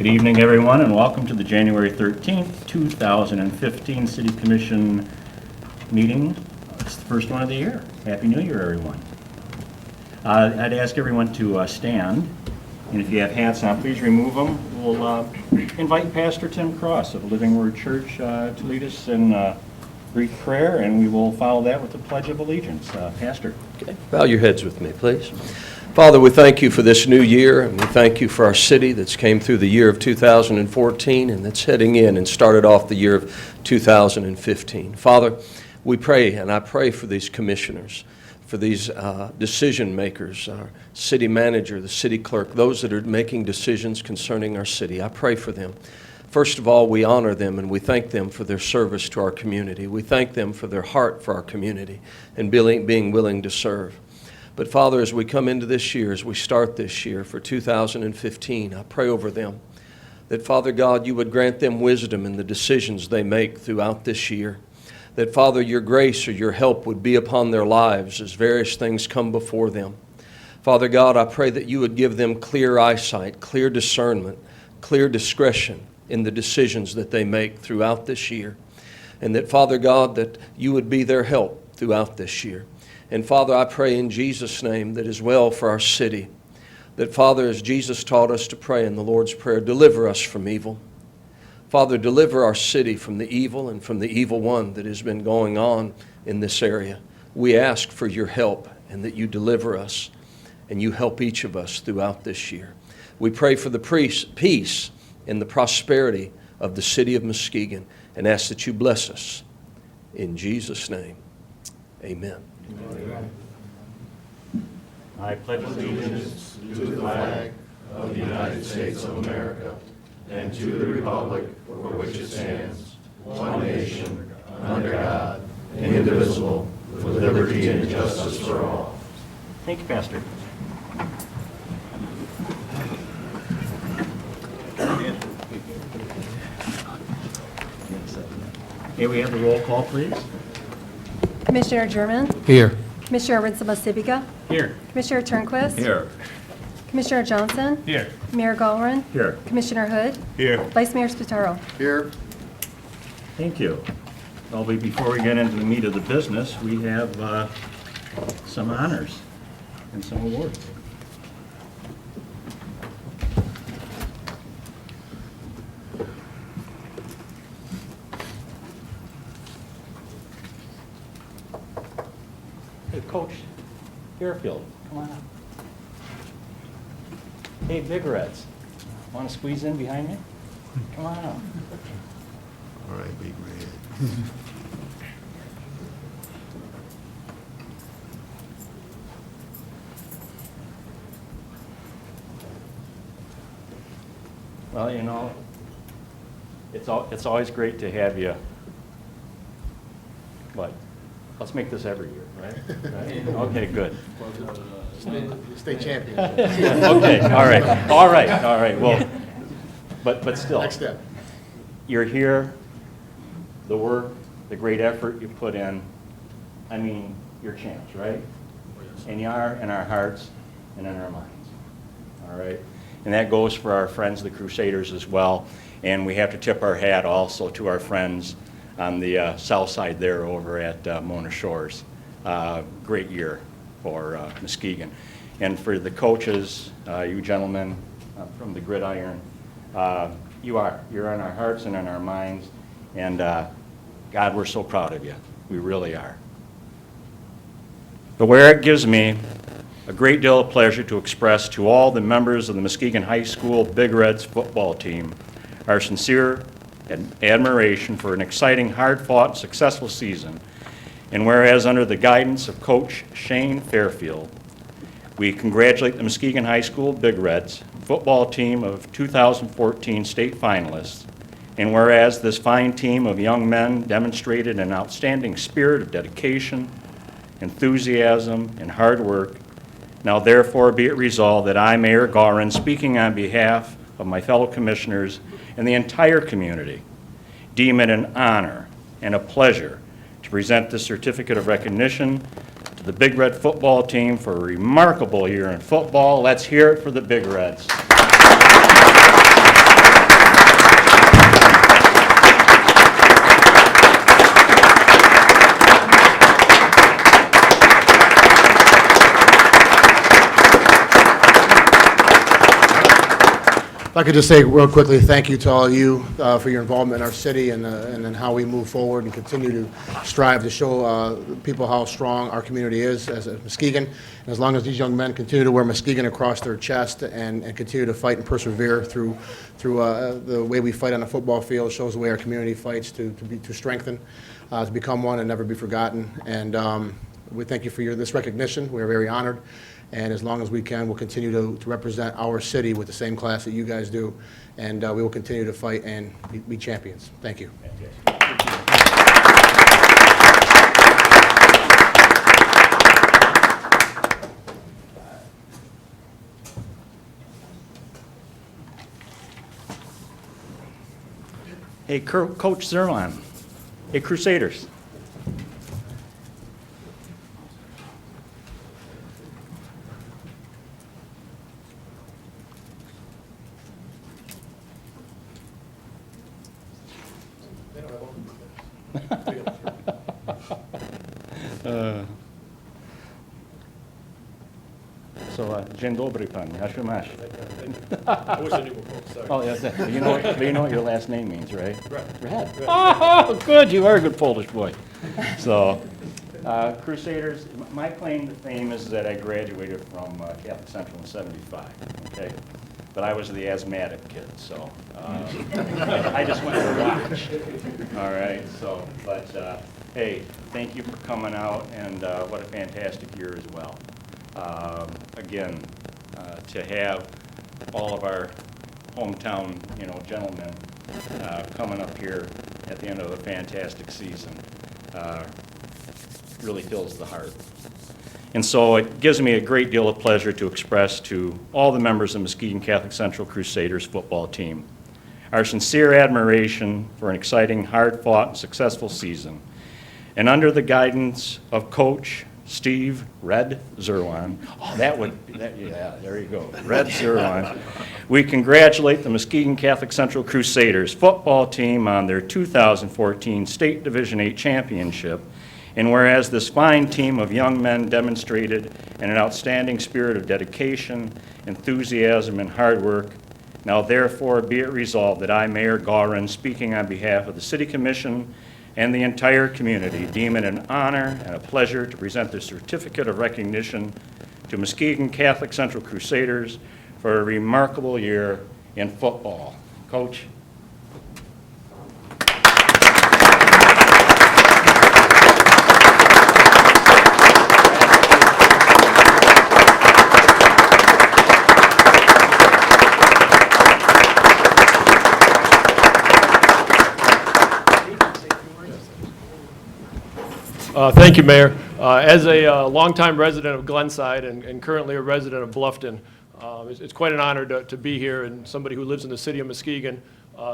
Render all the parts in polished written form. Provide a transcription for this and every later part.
Good evening, everyone, and welcome to the January 13th, 2015 City Commission meeting. It's the first one of the year. Happy New Year, everyone. I'd ask everyone to stand, and if you have hats on, please remove them. We'll invite Pastor Tim Cross of Living Word Church to lead us in brief prayer, and we will follow that with the Pledge of Allegiance. Pastor. Okay. Bow your heads with me, please. Father, we thank you for this new year, and we thank you for our city that's came through the year of 2014 and that's heading in and started off the year of 2015. Father, we pray, and I pray for these commissioners, for these decision makers, our city manager, the city clerk, those that are making decisions concerning our city. I pray for them. First of all, we honor them and we thank them for their service to our community. We thank them for their heart for our community and being willing to serve. But Father, as we come into this year, as we start this year for 2015, I pray over them that, Father God, you would grant them wisdom in the decisions they make throughout this year. That, Father, your grace or your help would be upon their lives as various things come before them. Father God, I pray that you would give them clear eyesight, clear discernment, clear discretion in the decisions that they make throughout this year. And that, Father God, that you would be their help throughout this year. And Father, I pray in Jesus' name that as well for our city, that Father, as Jesus taught us to pray in the Lord's Prayer, deliver us from evil. Father, deliver our city from the evil and from the evil one that has been going on in this area. We ask for your help and that you deliver us and you help each of us throughout this year. We pray for the peace and the prosperity of the city of Muskegon and ask that you bless us. In Jesus' name, amen. Amen. I pledge allegiance to the flag of the United States of America and to the republic for which it stands, one nation, under God, indivisible, with liberty and justice for all. Thank you, Pastor. May we have the roll call, please? Commissioner German? Here. Commissioner Rinsema-Sibica? Here. Commissioner Turnquist? Here. Commissioner Johnson? Here. Mayor Gallren? Here. Commissioner Hood? Here. Vice Mayor Spataro? Here. Thank you. Well, before we get into the meat of the business, we have some honors and some awards. Hey, Coach Fairfield, come on up. Hey, Big Reds, want to squeeze in behind me? Come on up. All right, Big Red. Well, you know, it's always great to have you. What? Let's make this every year, right? Okay, good. State champion. Okay, all right. Well, but still. Next step. You're here, the work, the great effort you put in, I mean, you're champs, right? And you are in our hearts and in our minds, all right? And that goes for our friends, the Crusaders, as well. And we have to tip our hat also to our friends on the south side there over at Mona Shores. Great year for Muskegon. And for the coaches, you gentlemen from the Gridiron, you're in our hearts and in our minds. And God, we're so proud of you. We really are. But where it gives me a great deal of pleasure to express to all the members of the Muskegon High School Big Reds football team our sincere admiration for an exciting, hard-fought, successful season. And whereas under the guidance of Coach Shane Fairfield, we congratulate the Muskegon High School Big Reds football team of 2014 state finalists. And whereas this fine team of young men demonstrated an outstanding spirit of dedication, enthusiasm, and hard work, now therefore be it resolved that I, Mayor Gallren, speaking on behalf of my fellow commissioners and the entire community, deem it an honor and a pleasure to present this certificate of recognition to the Big Red football team for a remarkable year in football. Let's hear it for the Big Reds. If I could just say real quickly, thank you to all of you for your involvement in our city and then how we move forward and continue to strive to show people how strong our community is as a Muskegon. And as long as these young men continue to wear Muskegon across their chest and continue to fight and persevere through the way we fight on the football field, shows the way our community fights to strengthen, to become one and never be forgotten. And we thank you for this recognition. We are very honored. And as long as we can, we'll continue to represent our city with the same class that you guys do. And we will continue to fight and be champions. Thank you. Hey, Coach Zerwan. Hey, Crusaders. Dzień dobry, pan. Jak się masz? I wish I knew what folks sorry. Oh, that's it. You know what your last name means, right? Red. Oh, good. You are a good Polish boy. So, Crusaders, my claim to fame is that I graduated from Catholic Central in '75, okay? But I was the asthmatic kid, so I just went to watch. All right, so, but hey, thank you for coming out, and what a fantastic year as well. Again, to have all of our hometown, gentlemen coming up here at the end of a fantastic season really fills the heart. And so it gives me a great deal of pleasure to express to all the members of Muskegon Catholic Central Crusaders football team our sincere admiration for an exciting, hard-fought, and successful season. And under the guidance of Coach Steve Red Zerwan, yeah, there you go, Red Zerwan, we congratulate the Muskegon Catholic Central Crusaders football team on their 2014 State Division VIII championship. And whereas this fine team of young men demonstrated an outstanding spirit of dedication, enthusiasm, and hard work, now therefore be it resolved that I, Mayor Gawron, speaking on behalf of the City Commission and the entire community, deem it an honor and a pleasure to present the certificate of recognition to Muskegon Catholic Central Crusaders for a remarkable year in football. Coach. Thank you, Mayor. As a longtime resident of Glenside and currently a resident of Bluffton, it's quite an honor to be here, and somebody who lives in the city of Muskegon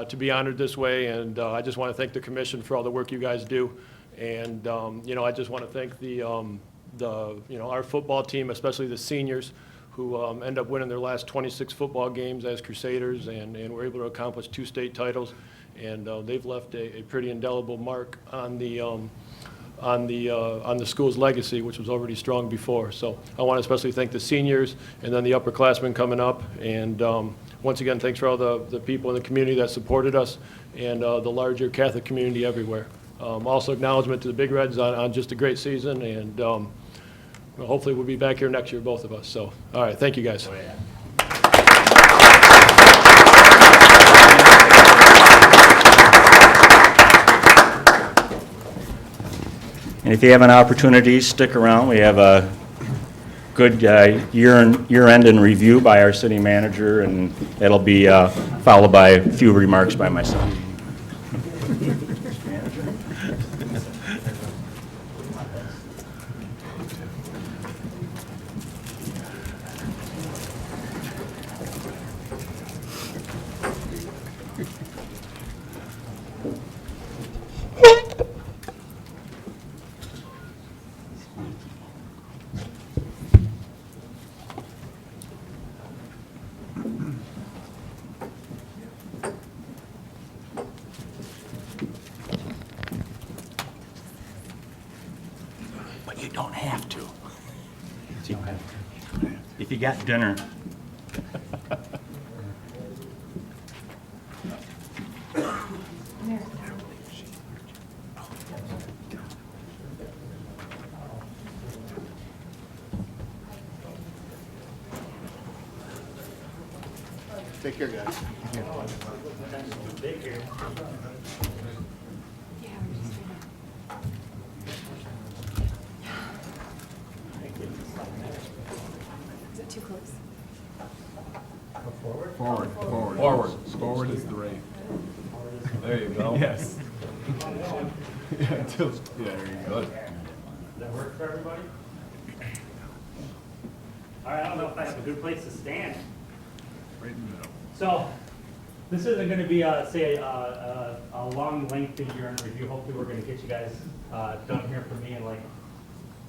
to be honored this way. And I just want to thank the commission for all the work you guys do. And I just want to thank our football team, especially the seniors, who end up winning their last 26 football games as Crusaders, and were able to accomplish 2 state titles. And they've left a pretty indelible mark on the school's legacy, which was already strong before. So I want to especially thank the seniors and then the upperclassmen coming up. And once again, thanks for all the people in the community that supported us and the larger Catholic community everywhere. Also acknowledgement to the Big Reds on just a great season, and hopefully we'll be back here next year, both of us. So, all right, thank you guys. Oh, yeah. And if you have an opportunity, stick around. We have a good year-end in review by our city manager, and it'll be followed by a few remarks by myself. But you don't have to. If you got dinner. Take care, guys. Is it too close? Forward is the rate. There you go. Yes. Yeah, there you go. Does that work for everybody? All right, I don't know if I have a good place to stand. Right in the middle. So, this isn't going to be, a long, lengthy year in review. Hopefully, we're going to get you guys done here for me in like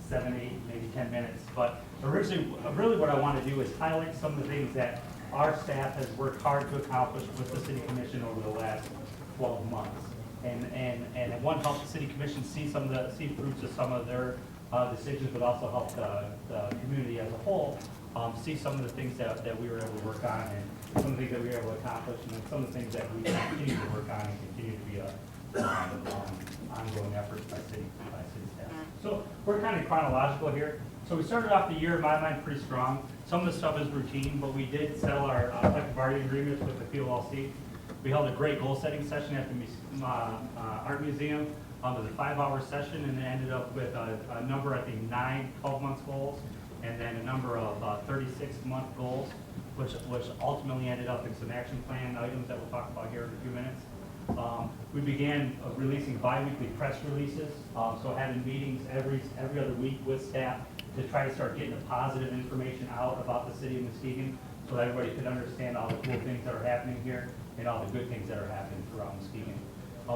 7, 8, maybe 10 minutes. But originally, really what I want to do is highlight some of the things that our staff has worked hard to accomplish with the City Commission over the last 12 months. And one, help the City Commission see fruits of some of their decisions, but also help the community as a whole see some of the things that we were able to work on, and some of the things that we were able to accomplish, and then some of the things that we continue to work on and continue to be ongoing efforts by city staff. So we're kind of chronological here. So we started off the year, in my mind, pretty strong. Some of the stuff is routine, but we did settle our collective bargaining agreements with the POLC. We held a great goal-setting session at the Art Museum. It was a 5-hour session, and it ended up with a number, I think, 9 12-month goals, and then a number of 36-month goals, which ultimately ended up in some action plan items that we'll talk about here in a few minutes. We began releasing bi-weekly press releases, so having meetings every other week with staff to try to start getting the positive information out about the city of Muskegon, so that everybody could understand all the cool things that are happening here and all the good things that are happening throughout Muskegon.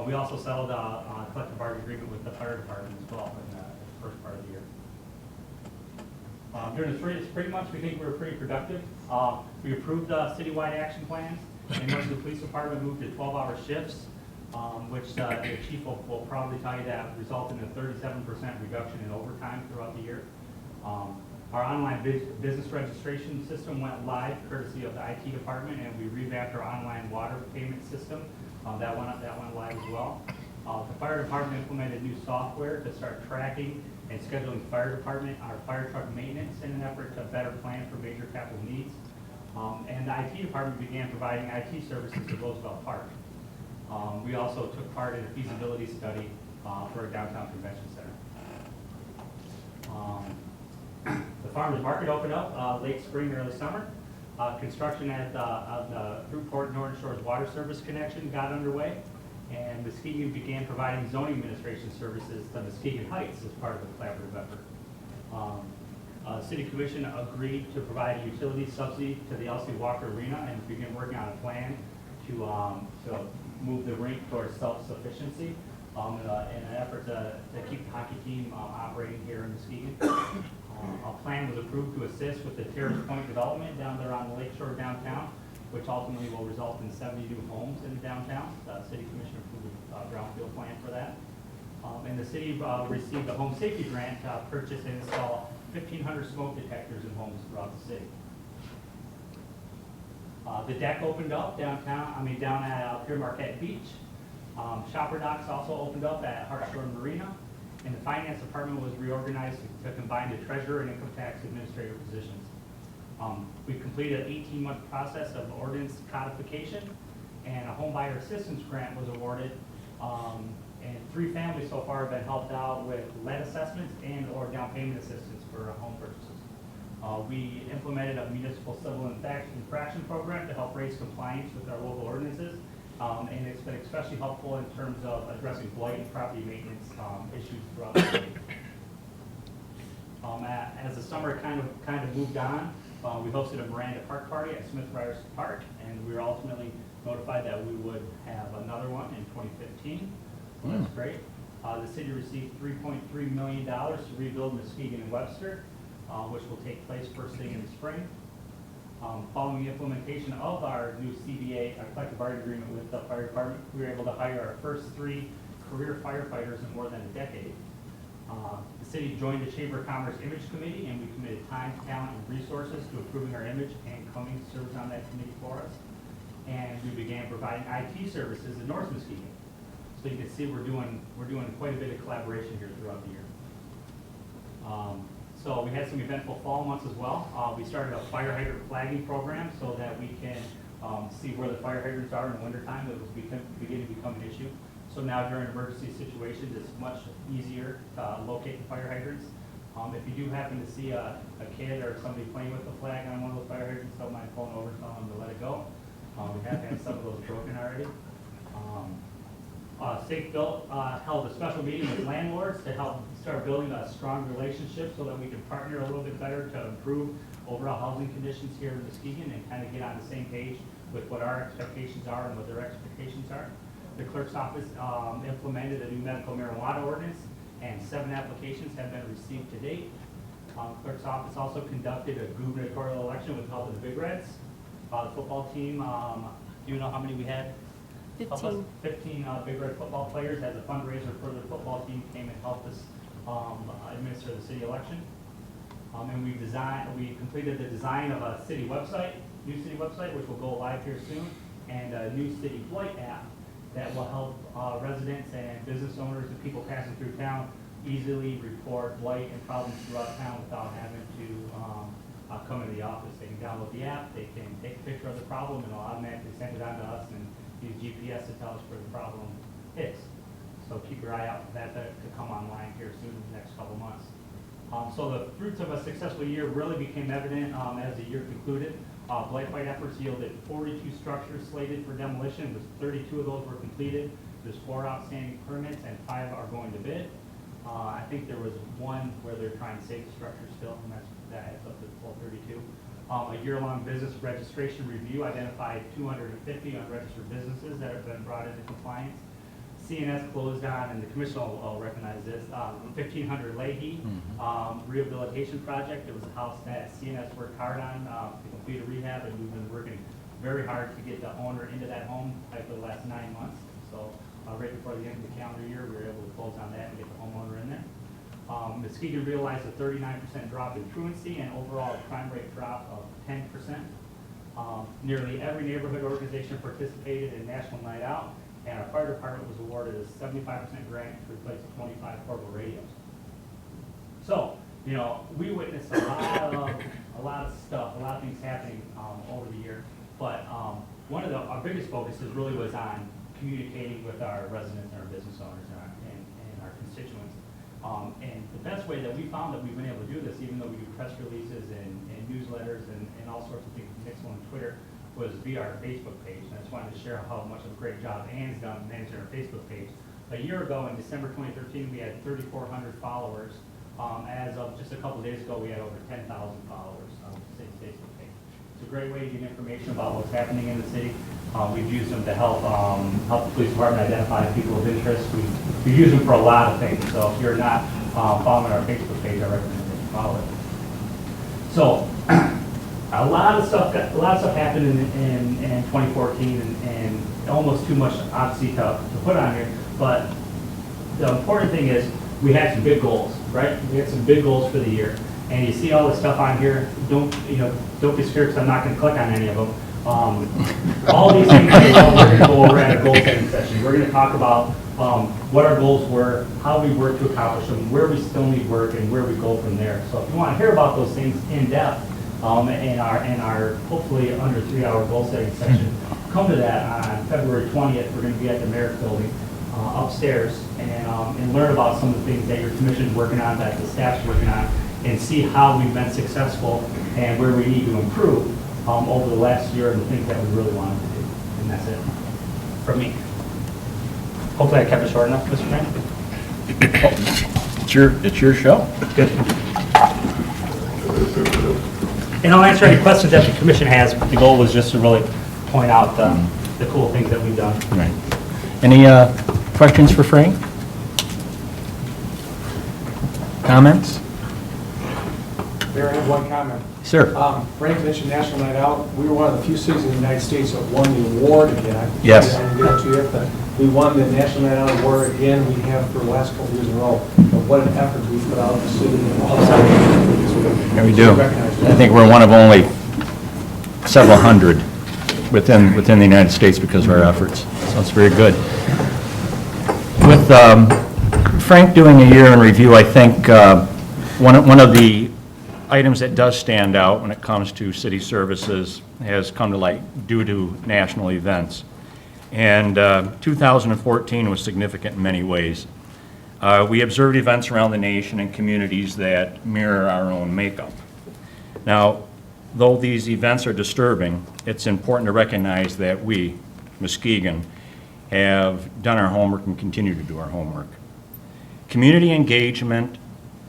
We also settled on a collective bargaining agreement with the fire department as well in the first part of the year. During the spring months, we think we were pretty productive. We approved citywide action plans, and once the police department moved to 12-hour shifts, which the chief will probably tell you that resulted in a 37% reduction in overtime throughout the year. Our online business registration system went live courtesy of the IT department, and we revamped our online water payment system. That went live as well. The fire department implemented new software to start tracking and scheduling our fire truck maintenance in an effort to better plan for major capital needs. And the IT department began providing IT services to Roosevelt Park. We also took part in a feasibility study for a downtown convention center. The farmers market opened up late spring, early summer. Construction at the Fruitport Northern Shores Water Service connection got underway, and Muskegon began providing zoning administration services to Muskegon Heights as part of the collaborative effort. City Commission agreed to provide a utility subsidy to the Elsie Walker Arena and begin working on a plan to move the rink towards self-sufficiency in an effort to keep the hockey team operating here in Muskegon. A plan was approved to assist with the Terrace Point development down there on the lakeshore downtown, which ultimately will result in 70 new homes in downtown. The City Commission approved a brownfield plan for that. And the city received a home safety grant to purchase and install 1,500 smoke detectors in homes throughout the city. The deck opened up down at Pier Marquette Beach. Shopper docks also opened up at Hartshorn Marina. And the finance department was reorganized to combine the treasurer and income tax administrator positions. We completed an 18-month process of ordinance codification, and a home buyer assistance grant was awarded. And 3 families so far have been helped out with lead assessments and/or down payment assistance for home purchases. We implemented a municipal civil infraction program to help raise compliance with our local ordinances. And it's been especially helpful in terms of addressing blight and property maintenance issues throughout the city. As the summer kind of moved on, we hosted a Miranda Park party at Smith Ryerson Park, and we were ultimately notified that we would have another one in 2015. So that's great. The city received $3.3 million to rebuild Muskegon and Webster, which will take place first thing in the spring. Following the implementation of our new CBA, our collective bargaining agreement with the fire department, we were able to hire our first 3 career firefighters in more than a decade. The city joined the Chamber of Commerce Image Committee, and we committed time, talent, and resources to improving our image, and Cummings serves on that committee for us. And we began providing IT services in North Muskegon. So you can see we're doing quite a bit of collaboration here throughout the year. So we had some eventful fall months as well. We started a fire hydrant flagging program so that we can see where the fire hydrants are in the wintertime. It was beginning to become an issue. So now during emergency situations, it's much easier to locate the fire hydrants. If you do happen to see a kid or somebody playing with the flag on one of those fire hydrants, don't mind pulling over, telling them to let it go. We have had some of those broken already. Safe Built held a special meeting with landlords to help start building a strong relationship so that we can partner a little bit better to improve overall housing conditions here in Muskegon and kind of get on the same page with what our expectations are and what their expectations are. The clerk's office implemented a new medical marijuana ordinance, and 7 applications have been received to date. Clerk's office also conducted a gubernatorial election with help of the Big Reds. The football team, do you know how many we had? 15. 15 Big Red football players as a fundraiser for the football team came and helped us administer the city election. And we completed the design of a city website, new city website, which will go live here soon, and a new city blight app that will help residents and business owners and people passing through town easily report blight and problems throughout town without having to come into the office. They can download the app, they can take a picture of the problem, and it'll automatically send it on to us and use GPS to tell us where the problem is. So keep your eye out for that to come online here soon in the next couple months. So the fruits of a successful year really became evident as the year concluded. Blight fight efforts yielded 42 structures slated for demolition. 32 of those were completed. There's 4 outstanding permits and 5 are going to bid. I think there was one where they're trying to save the structure still, and that adds up to the full 32. A year-long business registration review identified 250 unregistered businesses that have been brought into compliance. CNS closed on, and the commission will recognize this, 1500 Leahy rehabilitation project. It was a house that CNS worked hard on to complete a rehab, and we've been working very hard to get the owner into that home for the last 9 months. So right before the end of the calendar year, we were able to close on that and get the homeowner in there. Muskegon realized a 39% drop in truancy and overall crime rate drop of 10%. Nearly every neighborhood organization participated in National Night Out, and our fire department was awarded a 75% grant to replace 25 portable radios. So, we witnessed a lot of stuff, a lot of things happening over the year. But one of our biggest focuses really was on communicating with our residents and our business owners and our constituents. And the best way that we found that we've been able to do this, even though we do press releases and newsletters and all sorts of things, Nixon and Twitter, was via our Facebook page. And I just wanted to share how much of a great job Ann's done managing our Facebook page. A year ago, in December 2013, we had 3,400 followers. As of just a couple of days ago, we had over 10,000 followers on the city's Facebook page. It's a great way to get information about what's happening in the city. We've used them to help the police department identify people of interest. We use them for a lot of things. So if you're not following our Facebook page, I recommend that you follow it. So a lot of stuff happened in 2014, and almost too much obviously to put on here. But the important thing is we had some big goals, right? We had some big goals for the year. And you see all this stuff on here. Don't be scared, because I'm not going to click on any of them. All these things we're going to go over at a goal setting session. We're going to talk about what our goals were, how we work to accomplish them, where we still need work, and where we go from there. So if you want to hear about those things in depth in our hopefully under 3-hour goal setting session, come to that on February 20th. We're going to be at the Mayor's Building upstairs and learn about some of the things that your commission's working on, that the staff's working on, and see how we've been successful and where we need to improve over the last year and the things that we really wanted to do. And that's it from me. Hopefully I kept it short enough, Mr. Frank. It's your show. Good. And I'll answer any questions that the commission has, but the goal was just to really point out the cool things that we've done. Right. Any questions for Frank? Comments? Mayor, I have one comment. Sir. Frank mentioned National Night Out. We were one of the few cities in the United States that won the award again. Yes. I didn't get it to you, but we won the National Night Out award again. We have for the last couple of years in a row. But what an effort we put out in the city and all the time. Yeah, we do. I think we're one of only several hundred within the United States because of our efforts. So it's very good. With Frank doing a year in review, I think one of the items that does stand out when it comes to city services has come to light due to national events. And 2014 was significant in many ways. We observed events around the nation and communities that mirror our own makeup. Now, though these events are disturbing, it's important to recognize that we, Muskegon, have done our homework and continue to do our homework. Community engagement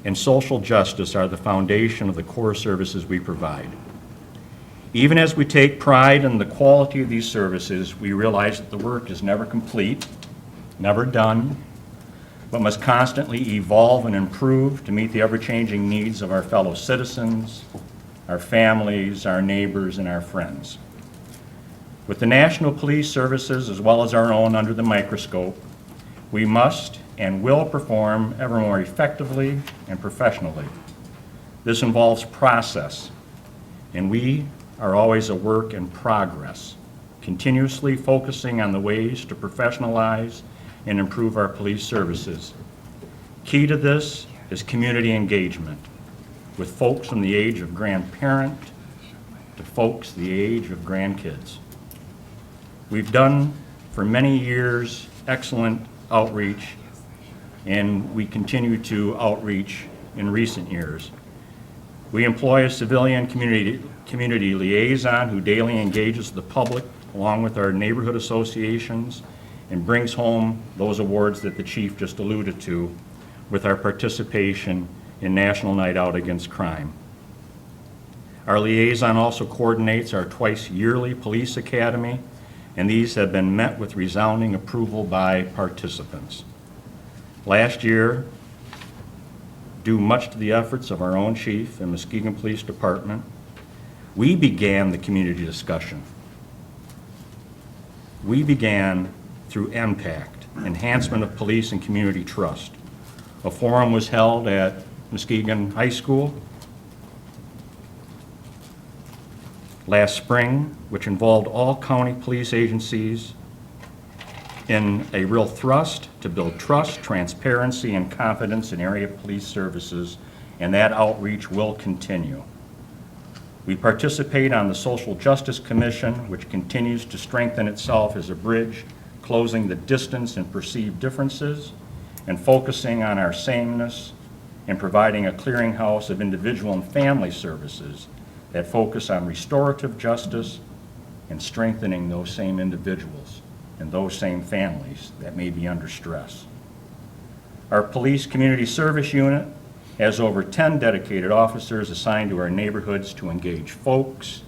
and social justice are the foundation of the core services we provide. Even as we take pride in the quality of these services, we realize that the work is never complete, never done, but must constantly evolve and improve to meet the ever-changing needs of our fellow citizens, our families, our neighbors, and our friends. With the national police services as well as our own under the microscope, we must and will perform ever more effectively and professionally. This involves process, and we are always a work in progress, continuously focusing on the ways to professionalize and improve our police services. Key to this is community engagement, with folks from the age of grandparent to folks the age of grandkids. We've done for many years excellent outreach, and we continue to outreach in recent years. We employ a civilian community liaison who daily engages the public along with our neighborhood associations and brings home those awards that the chief just alluded to with our participation in National Night Out Against Crime. Our liaison also coordinates our twice-yearly police academy, and these have been met with resounding approval by participants. Last year, due much to the efforts of our own chief and Muskegon Police Department, we began the community discussion. We began through impact, enhancement of police and community trust. A forum was held at Muskegon High School last spring, which involved all county police agencies in a real thrust to build trust, transparency, and confidence in area police services, and that outreach will continue. We participate on the Social Justice Commission, which continues to strengthen itself as a bridge, closing the distance and perceived differences, and focusing on our sameness, and providing a clearinghouse of individual and family services that focus on restorative justice and strengthening those same individuals and those same families that may be under stress. Our Police Community Service Unit has over 10 dedicated officers assigned to our neighborhoods to engage folks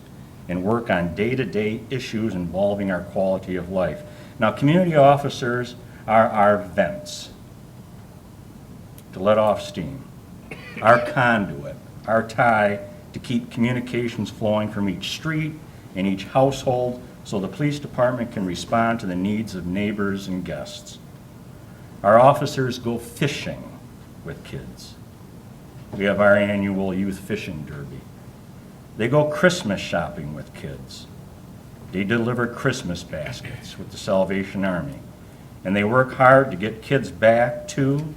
and work on day-to-day issues involving our quality of life. Now, community officers are our vents to let off steam, our conduit, our tie to keep communications flowing from each street and each household so the police department can respond to the needs of neighbors and guests. Our officers go fishing with kids. We have our annual youth fishing derby. They go Christmas shopping with kids. They deliver Christmas baskets with the Salvation Army. And they work hard to get kids back to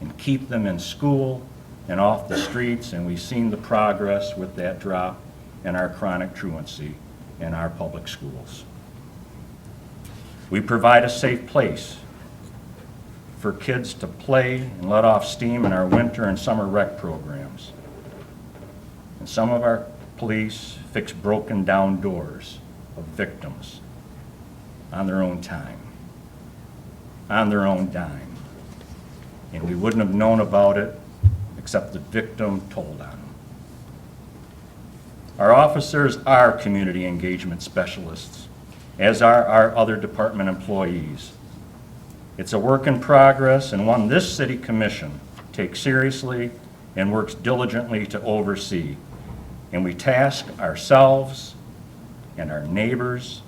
and keep them in school and off the streets, and we've seen the progress with that drop in our chronic truancy in our public schools. We provide a safe place for kids to play and let off steam in our winter and summer rec programs. And some of our police fix broken down doors of victims on their own time, on their own dime. And we wouldn't have known about it except the victim told on them. Our officers are community engagement specialists, as are our other department employees. It's a work in progress and one this city commission takes seriously and works diligently to oversee. And we task ourselves and our neighbors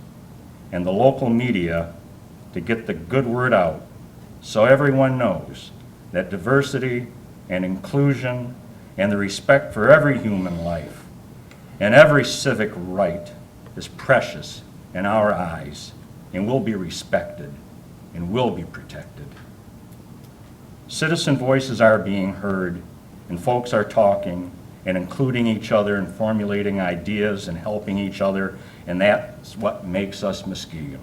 and the local media to get the good word out so everyone knows that diversity and inclusion and the respect for every human life and every civic right is precious in our eyes and will be respected and will be protected. Citizen voices are being heard and folks are talking, and including each other and formulating ideas and helping each other, and that's what makes us Muskegon.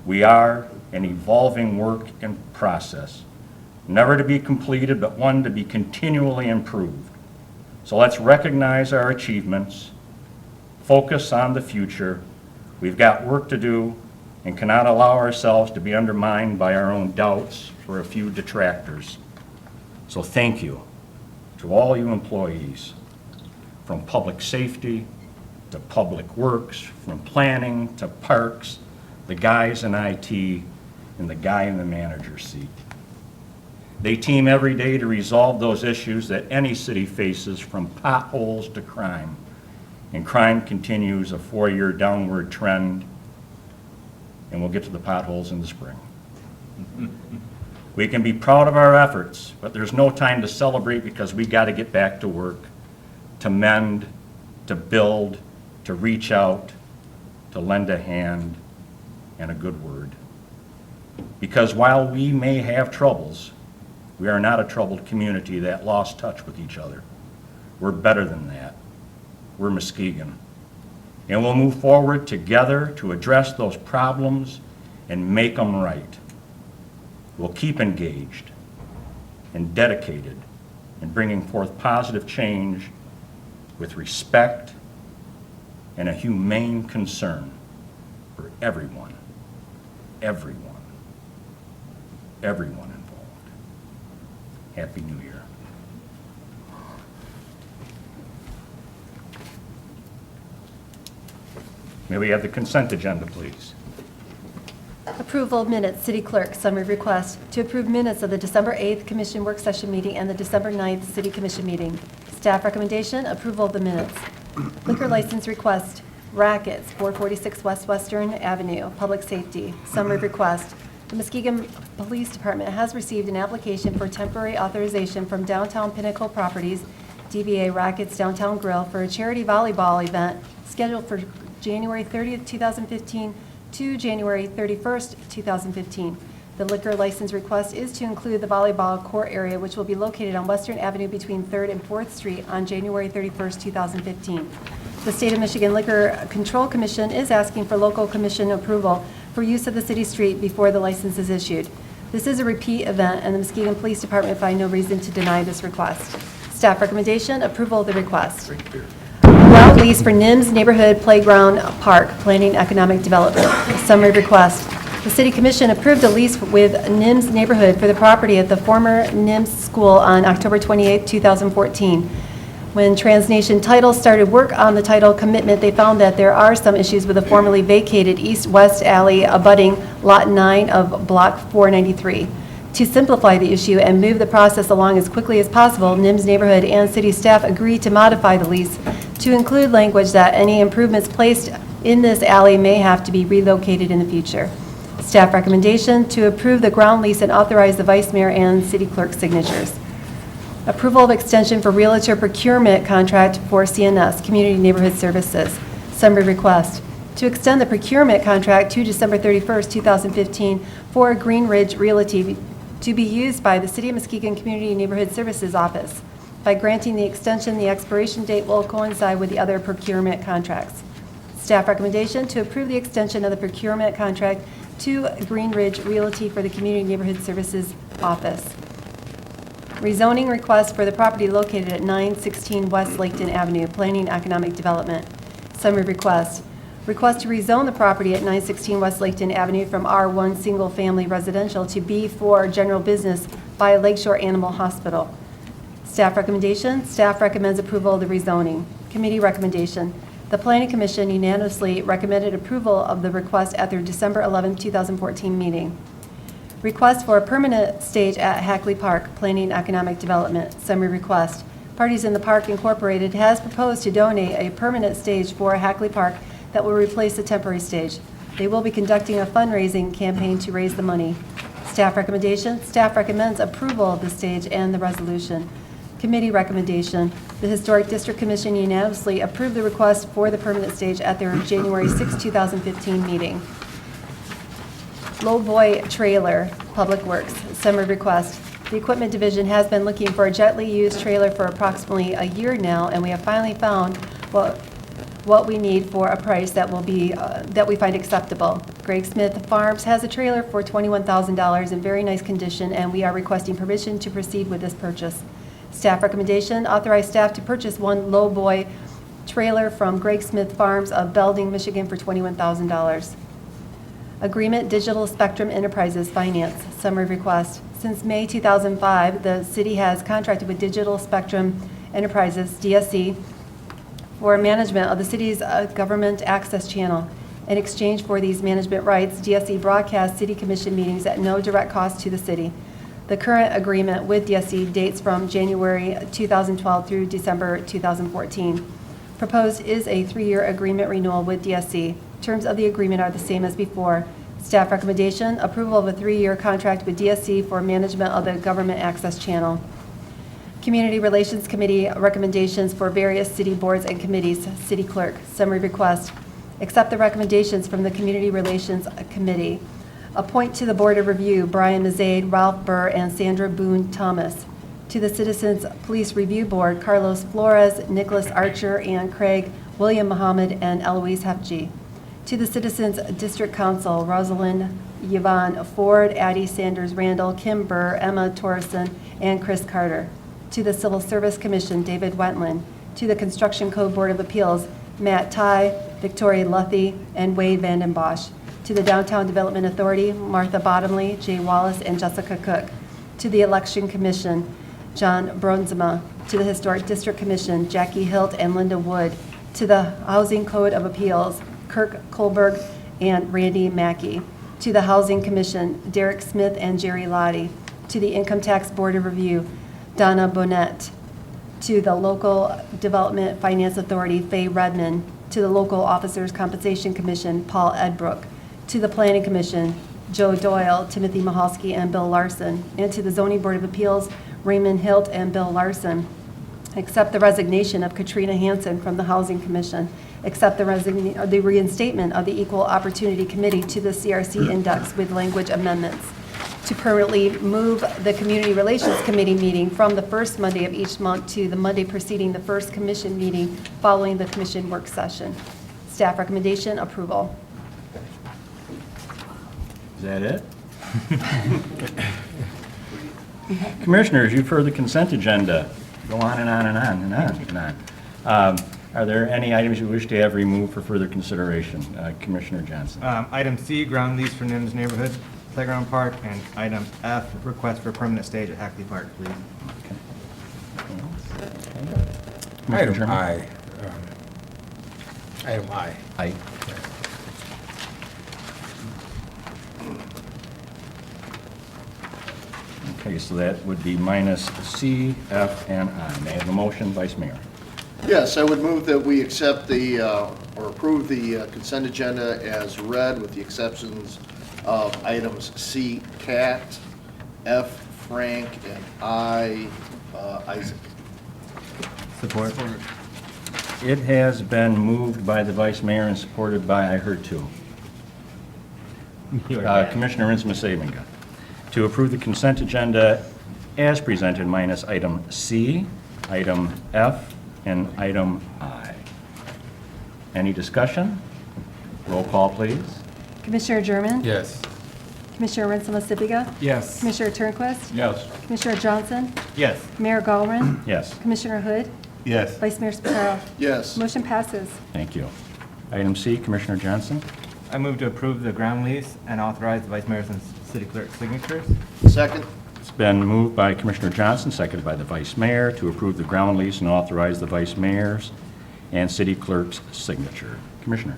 We are an evolving work in process, never to be completed, but one to be continually improved. So let's recognize our achievements, focus on the future. We've got work to do and cannot allow ourselves to be undermined by our own doubts or a few detractors. So thank you to all you employees, from public safety to public works, from planning to parks, the guys in IT, and the guy in the manager's seat. They team every day to resolve those issues that any city faces, from potholes to crime. And crime continues a 4-year downward trend, and we'll get to the potholes in the spring. We can be proud of our efforts, but there's no time to celebrate because we got to get back to work, to mend, to build, to reach out, to lend a hand and a good word. Because while we may have troubles, we are not a troubled community that lost touch with each other. We're better than that. We're Muskegon. And we'll move forward together to address those problems and make them right. We'll keep engaged and dedicated in bringing forth positive change with respect and a humane concern for everyone involved. Happy New Year. May we have the consent agenda, please? Approval of minutes, City Clerk, summary request to approve minutes of the December 8th Commission Work Session meeting and the December 9th City Commission meeting. Staff recommendation, approval of the minutes. Liquor license request, Rackets, 446 West Western Avenue, Public Safety, summary request. The Muskegon Police Department has received an application for temporary authorization from Downtown Pinnacle Properties, DBA Rackets Downtown Grill, for a charity volleyball event scheduled for January 30th, 2015 to January 31st, 2015. The liquor license request is to include the volleyball court area, which will be located on Western Avenue between 3rd and 4th Street on January 31st, 2015. The State of Michigan Liquor Control Commission is asking for local commission approval for use of the city street before the license is issued. This is a repeat event, and the Muskegon Police Department find no reason to deny this request. Staff recommendation, approval of the request. Route lease for NIMS Neighborhood Playground Park, Planning Economic Development. Summary request. The City Commission approved a lease with NIMS Neighborhood for the property at the former NIMS School on October 28, 2014. When TransNation Title started work on the title commitment, they found that there are some issues with the formerly vacated east-west alley abutting Lot 9 of Block 493. To simplify the issue and move the process along as quickly as possible, NIMS Neighborhood and city staff agreed to modify the lease to include language that any improvements placed in this alley may have to be relocated in the future. Staff recommendation to approve the ground lease and authorize the vice mayor and city clerk signatures. Approval of extension for realtor procurement contract for CNS, Community Neighborhood Services. Summary request. To extend the procurement contract to December 31st, 2015 for Green Ridge Realty to be used by the City of Muskegon Community Neighborhood Services Office. By granting the extension, the expiration date will coincide with the other procurement contracts. Staff recommendation to approve the extension of the procurement contract to Green Ridge Realty for the Community Neighborhood Services Office. Rezoning request for the property located at 916 West Laketon Avenue, Planning Economic Development. Summary request. Request to rezone the property at 916 West Laketon Avenue from R1 Single Family Residential to B4 General Business by Lakeshore Animal Hospital. Staff recommendation. Staff recommends approval of the rezoning. Committee recommendation. The Planning Commission unanimously recommended approval of the request at their December 11, 2014 meeting. Request for a permanent stage at Hackley Park, Planning Economic Development. Summary request. Parties in the Park Incorporated has proposed to donate a permanent stage for Hackley Park that will replace the temporary stage. They will be conducting a fundraising campaign to raise the money. Staff recommendation. Staff recommends approval of the stage and the resolution. Committee recommendation. The Historic District Commission unanimously approved the request for the permanent stage at their January 6, 2015 meeting. Lowboy Trailer, Public Works, summary request. The Equipment Division has been looking for a gently used trailer for approximately a year now, and we have finally found what we need for a price that will be, that we find acceptable. Greg Smith Farms has a trailer for $21,000 in very nice condition, and we are requesting permission to proceed with this purchase. Staff recommendation, authorize staff to purchase one lowboy trailer from Greg Smith Farms of Belding, Michigan for $21,000. Agreement Digital Spectrum Enterprises Finance, summary request. Since May 2005, the city has contracted with Digital Spectrum Enterprises, DSE, for management of the city's government access channel. In exchange for these management rights, DSE broadcasts city commission meetings at no direct cost to the city. The current agreement with DSE dates from January 2012 through December 2014. Proposed is a 3-year agreement renewal with DSE. Terms of the agreement are the same as before. Staff recommendation, approval of a 3-year contract with DSE for management of the government access channel. Community Relations Committee recommendations for various city boards and committees. City Clerk, summary request. Accept the recommendations from the Community Relations Committee. Appoint to the Board of Review Brian Mazaid, Ralph Burr, and Sandra Boone Thomas. To the Citizens Police Review Board, Carlos Flores, Nicholas Archer, and Craig, William Muhammad, and Eloise Hefji. To the Citizens District Council, Rosalind Yvonne Ford, Addie Sanders Randall, Kim Burr, Emma Torreson, and Chris Carter. To the Civil Service Commission, David Wentland. To the Construction Code Board of Appeals, Matt Ty, Victoria Luthi, and Wade Vanden Bosch. To the Downtown Development Authority, Martha Bottomley, Jay Wallace, and Jessica Cook. To the Election Commission, John Brunzema. To the Historic District Commission, Jackie Hilt and Linda Wood. To the Housing Code of Appeals, Kirk Kohlberg and Randy Mackey. To the Housing Commission, Derek Smith and Jerry Lottie. To the Income Tax Board of Review, Donna Bonnet. To the Local Development Finance Authority, Faye Redmond. To the Local Officers Compensation Commission, Paul Edbrook. To the Planning Commission, Joe Doyle, Timothy Mahalski, and Bill Larson. And to the Zoning Board of Appeals, Raymond Hilt and Bill Larson. Accept the resignation of Katrina Hansen from the Housing Commission. Accept the reinstatement of the Equal Opportunity Committee to the CRC Index with language amendments. To permanently move the Community Relations Committee meeting from the first Monday of each month to the Monday preceding the first commission meeting following the commission work session. Staff recommendation, approval. Is that it? Commissioners, you've heard the consent agenda. Go on and on and on and on and on. Are there any items you wish to have removed for further consideration? Commissioner Johnson. Item C, ground lease for NIMS Neighborhood Playground Park, and item F, request for permanent stage at Hackley Park, please. Commissioner Sherman? I. Item I. Aye. Okay, so that would be minus C, F, and I. May I have a motion, Vice Mayor? Yes, I would move that we accept the, or approve the consent agenda as read with the exceptions of items C, Cat, F, Frank, and I, Isaac. Support. It has been moved by the Vice Mayor and supported by, I heard two. Commissioner Rinsma-Sabenga. To approve the consent agenda as presented minus item C, item F, and item I. Any discussion? Roll call, please. Commissioner German? Yes. Commissioner Rinsma-Sabenga? Yes. Commissioner Turnquist? Yes. Commissioner Johnson? Yes. Mayor Gallman? Yes, Commissioner Hood? Yes. Vice Mayor Spataro? Yes. Motion passes. thank you. Item C, Commissioner Johnson. I move to approve the ground lease and authorize the Vice Mayor's and City Clerk's signatures. Second? It's been moved by Commissioner Johnson, seconded by the Vice Mayor, to approve the ground lease and authorize the Vice Mayor's and City Clerk's signature. Commissioner.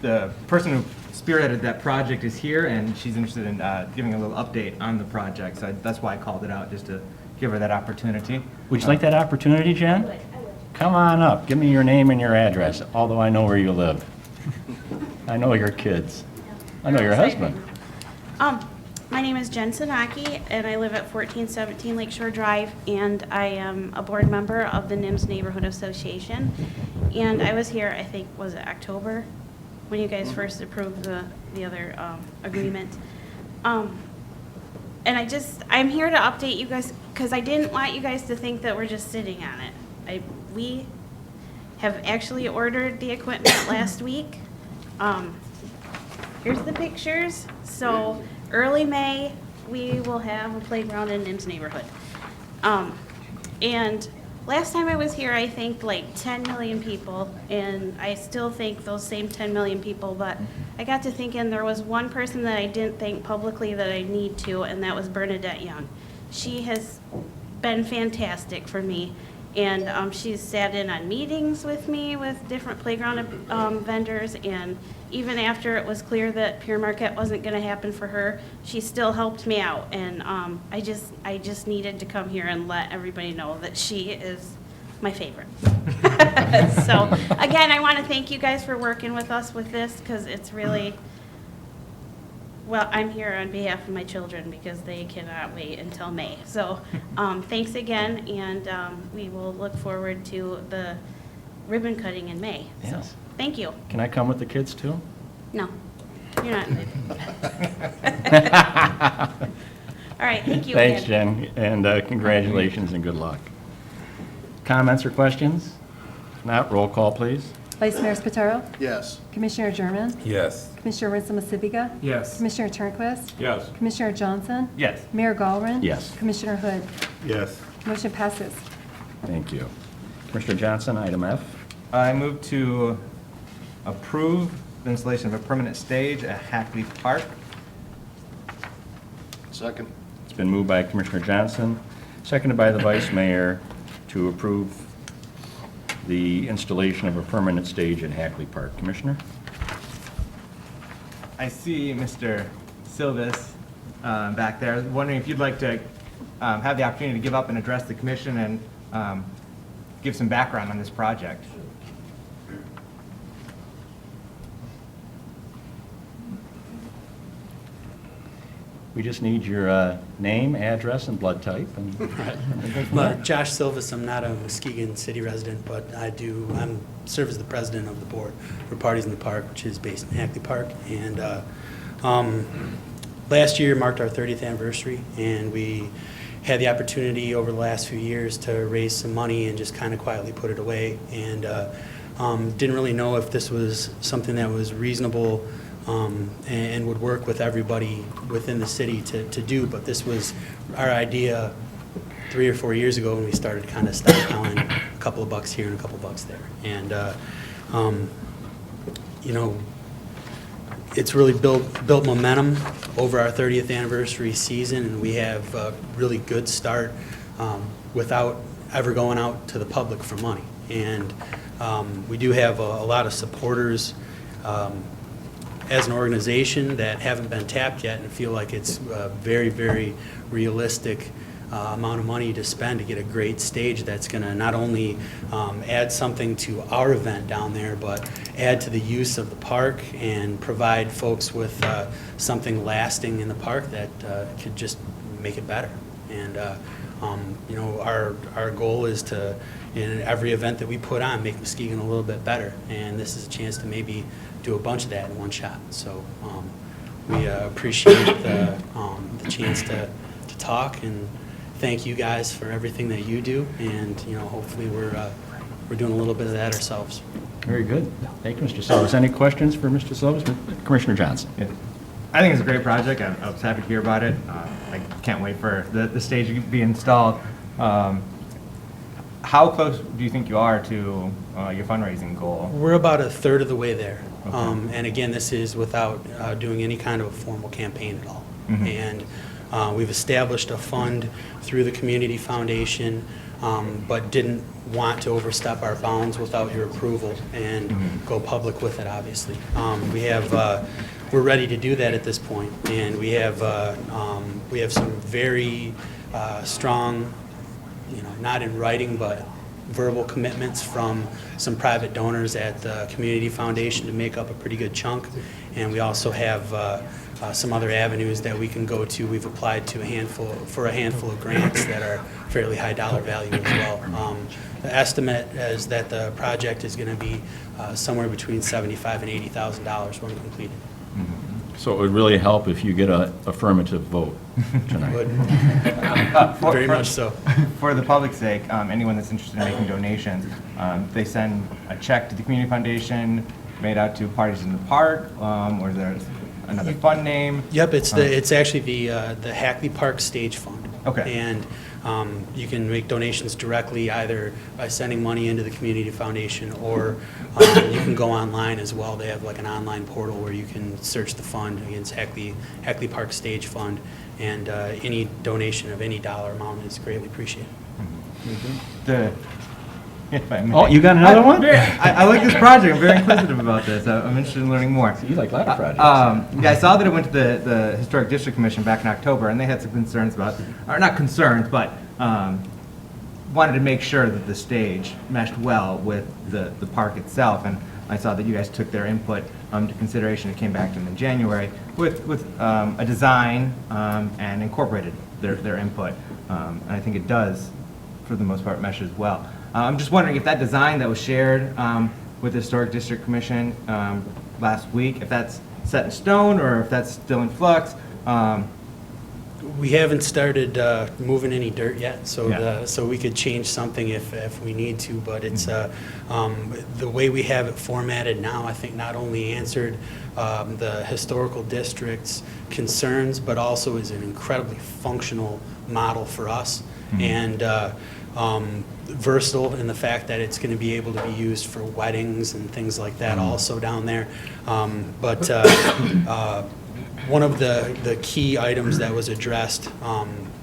The person who spearheaded that project is here, and she's interested in giving a little update on the project, so that's why I called it out, just to give her that opportunity. Would you like that opportunity, Jen? Come on up. Give me your name and your address, although I know where you live. I know your kids. I know your husband. My name is Jen Sanaki, and I live at 1417 Lakeshore Drive, and I am a board member of the NIMS Neighborhood Association. And I was here, I think, was it October, when you guys first approved the other agreement. I'm here to update you guys, because I didn't want you guys to think that we're just sitting on it. We have actually ordered the equipment last week. Here's the pictures. So early May, we will have a playground in Nim's neighborhood. And last time I was here, I thanked like 10 million people, and I still thank those same 10 million people, but I got to thinking there was one person that I didn't thank publicly that I need to, and that was Bernadette Young. She has been fantastic for me, and she's sat in on meetings with me with different playground vendors, and even after it was clear that Pier Marquette wasn't going to happen for her, she still helped me out, and I just needed to come here and let everybody know that she is my favorite. So again, I want to thank you guys for working with us with this, because it's really, well, I'm here on behalf of my children because they cannot wait until May. So thanks again, and we will look forward to the ribbon cutting in May. Yes. So, thank you. Can I come with the kids too? No, you're not invited. All right, thank you Thanks, again. Jen, and congratulations and good luck. Comments or questions? If not, roll call, please. Vice Mayor Spataro? Yes. Commissioner German? Yes. Commissioner Winsome Asibiga? Yes. Commissioner Turnquist? Yes. Commissioner Johnson? Yes. Mayor Gallren? Yes. Commissioner Hood? Yes. Motion passes. Thank you. Commissioner Johnson, item F. I move to approve the installation of a permanent stage at Hackley Park. Second. It's been moved by Commissioner Johnson, seconded by the Vice Mayor to approve the installation of a permanent stage in Hackley Park. Commissioner? I see Mr. Silvis back there. I was wondering if you'd like to have the opportunity to give up and address the commission and give some background on this project. We just need your name, address, and blood type. And Josh Silvis, I'm not a Muskegon city resident, but I'm serve as the president of the board for Parties in the Park, which is based in Hackley Park. And last year marked our 30th anniversary, and we had the opportunity over the last few years to raise some money and just kind of quietly put it away. And didn't really know if this was something that was reasonable and would work with everybody within the city to do, but this was our idea 3 or 4 years ago when we started kind of stockpiling a couple of bucks here and a couple of bucks there. And, you know, it's really built momentum over our 30th anniversary season, and we have a really good start without ever going out to the public for money. And we do have a lot of supporters as an organization that haven't been tapped yet, and feel like it's a very, very realistic amount of money to spend to get a great stage that's going to not only add something to our event down there, but add to the use of the park and provide folks with something lasting in the park that could just make it better. And you know, our goal is to, in every event that we put on, make Muskegon a little bit better, and this is a chance to maybe do a bunch of that in one shot. So we appreciate the chance to talk, and thank you guys for everything that you do, and you know, hopefully we're doing a little bit of that ourselves. Very good. Thank you, Mr. Silvis. Any questions for Mr. Silvis? Commissioner Johnson? Yeah. I think it's a great project. I was happy to hear about it. I can't wait for the stage to be installed. How close do you think you are to your fundraising goal? We're about a third of the way there. Okay. And again, this is without doing any kind of a formal campaign at all. Mhm. And we've established a fund through the Community Foundation, but didn't want to overstep our bounds without your approval and go public with it, obviously. We're ready to do that at this point, and we have some very strong, you know, not in writing, but verbal commitments from some private donors at the Community Foundation to make up a pretty good chunk. And we also have some other avenues that we can go to. We've applied to a handful of grants that are fairly high dollar value as well. The estimate is that the project is going to be somewhere between $75,000 and $80,000 when completed. So it would really help if you get an affirmative vote tonight. Very much so. For the public's sake, anyone that's interested in making donations, they send a check to the Community Foundation made out to Parties in the Park, or there's another fund name. Yep, it's actually the Hackley Park Stage Fund. Okay. And you can make donations directly either by sending money into the Community Foundation, or you can go online as well. They have like an online portal where you can search the fund against Hackley Park Stage Fund, and any donation of any dollar amount is greatly appreciated. If I may. Oh, you got another one? I like this project. I'm very inquisitive about this. I'm interested in learning more. You like a lot of projects. Yeah, I saw that it went to the Historic District Commission back in October, and they had some concerns about, or not concerns, but wanted to make sure that the stage meshed well with the park itself. And I saw that you guys took their input into consideration. It came back to them in January with a design and incorporated their input. And I think it does, for the most part, mesh as well. I'm just wondering if that design that was shared with the Historic District Commission last week, if that's set in stone or if that's still in flux. We haven't started moving any dirt yet, so Yeah. so we could change something if we need to, but it's the way we have it formatted now, I think not only answered the historical district's concerns, but also is an incredibly functional model for us, and versatile in the fact that it's going to be able to be used for weddings and things like that also down there. But one of the key items that was addressed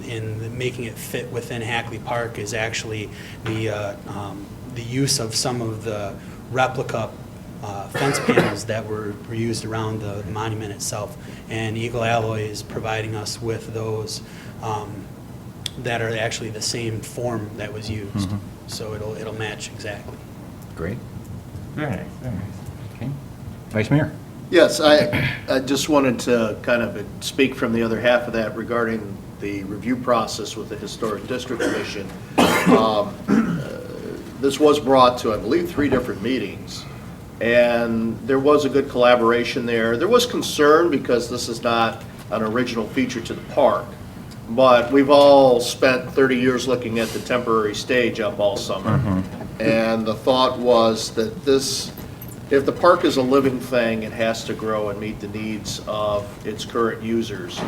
in making it fit within Hackley Park is actually the use of some of the replica fence panels that were used around the monument itself. And Eagle Alloy is providing us with those that are actually the same form that was used. So it'll match exactly. Great. Very nice, very nice. Okay. Vice Mayor? Yes, I just wanted to kind of speak from the other half of that regarding the review process with the Historic District Commission. This was brought to, I believe, 3 different meetings, and there was a good collaboration there. There was concern because this is not an original feature to the park, but we've all spent 30 years looking at the temporary stage up all summer, and the thought was that this, if the park is a living thing, it has to grow and meet the needs of its current users.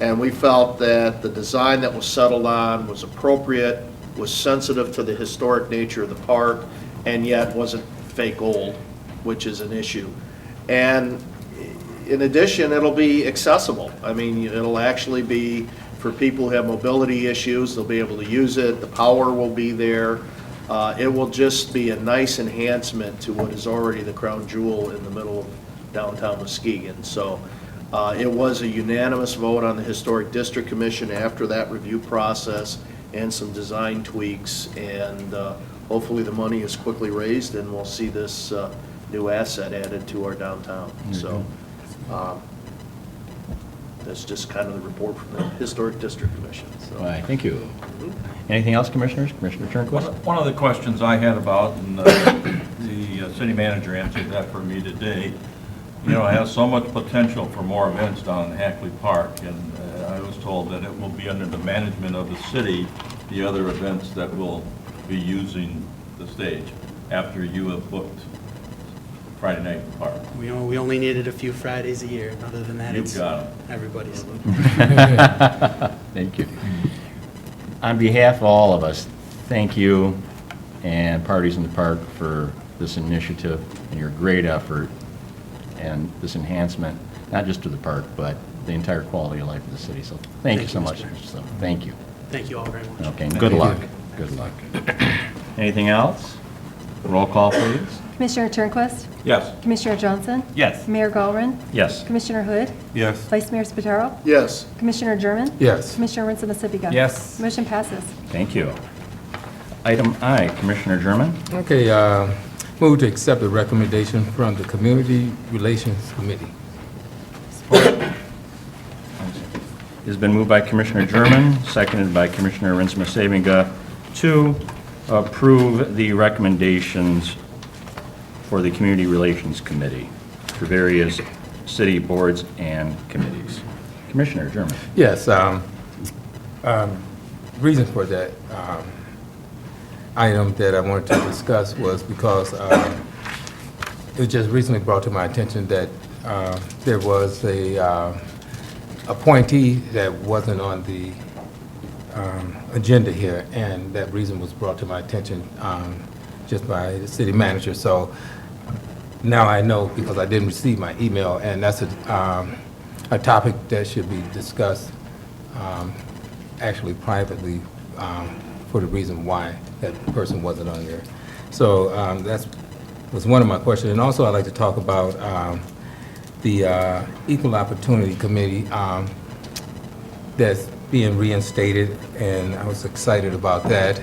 And we felt that the design that was settled on was appropriate, was sensitive to the historic nature of the park, and yet wasn't fake old, which is an issue. And in addition, it'll be accessible. I mean, it'll actually be for people who have mobility issues, they'll be able to use it, the power will be there. It will just be a nice enhancement to what is already the crown jewel in the middle of downtown Muskegon. So it was a unanimous vote on the Historic District Commission after that review process and some design tweaks, and hopefully the money is quickly raised and we'll see this new asset added to our downtown. So that's just kind of the report from the Historic District Commission. So. All right, thank you. Anything else, Commissioners? Commissioner Turnquist? One of the questions I had about, and the city manager answered that for me today, you know, it has so much potential for more events down in Hackley Park, and I was told that it will be under the management of the city, the other events that will be using the stage after you have booked Friday night in the park. We only needed a few Fridays a year. Other than that, You've it's got 'em. everybody's. Thank you. On behalf of all of us, thank you and Parties in the Park for this initiative and your great effort and this enhancement, not just to the park, but the entire quality of life of the city. So thank you so much. So thank you. Thank you all very much. Okay, and good luck. Good luck. Anything else? Roll call, please. Commissioner Turnquist? Yes. Commissioner Johnson? Yes. Mayor Gallren? Yes. Commissioner Hood? Yes. Vice Mayor Spataro? Yes. Commissioner German? Yes. Commissioner Rinson-Massipga? Yes. Motion passes. Thank you. Item I, Commissioner German. Okay, move to accept the recommendation from the Community Relations Committee. It has been moved by Commissioner German, seconded by Commissioner Rinson-Massipga to approve the recommendations for the Community Relations Committee for various city boards and committees. Commissioner German. Yes, reason for that item that I wanted to discuss was because it was just recently brought to my attention that there was a appointee that wasn't on the agenda here, and that reason was brought to my attention just by the city manager. So now I know, because I didn't receive my email, and that's a topic that should be discussed actually privately for the reason why that person wasn't on there. So that was one of my questions. And also I'd like to talk about the Equal Opportunity Committee that's being reinstated, and I was excited about that.